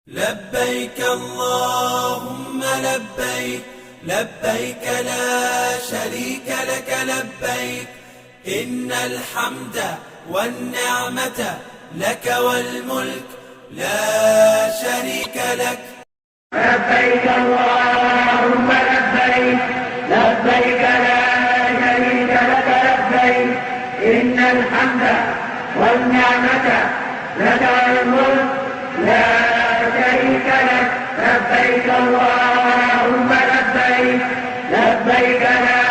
لبيك اللهم لبيك لبيك لا شريك لك لبيك إن الحمد والنعمة لك والملك لا شريك لك. لبيك اللهم لبيك لبيك لا شريك لك لبيك إن الحمد والنعمة لك والملك لا شريك لك. لبيك اللهم لبيك لبيك لا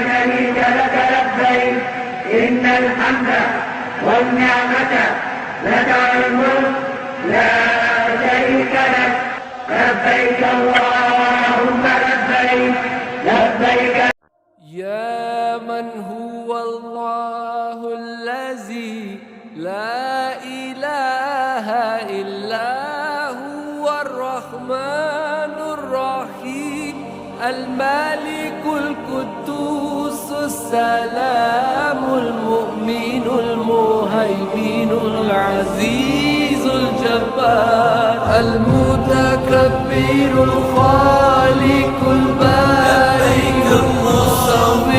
شريك لك لبيك إن الحمد والنعمة لك والملك لا شريك لك. لبيك اللهم لبيك لبيك. يا من هو الله الذي لا إله إلا هو الرحمن الرحيم الملك القدوس السلام المؤمن المهيمن العزيز الجبار المتكبر الخالق البارئ المصور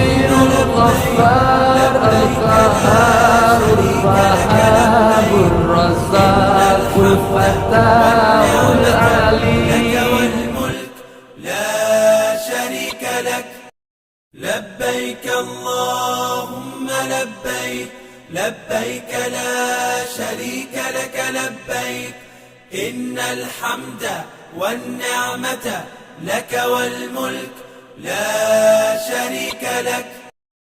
الغفار القهار الوهاب الرزاق الفتاح العليم والملك لا شريك لك. لبيك اللهم لبيك لبيك لا شريك لك لبيك إن الحمد والنعمة لك والملك لا شريك لك.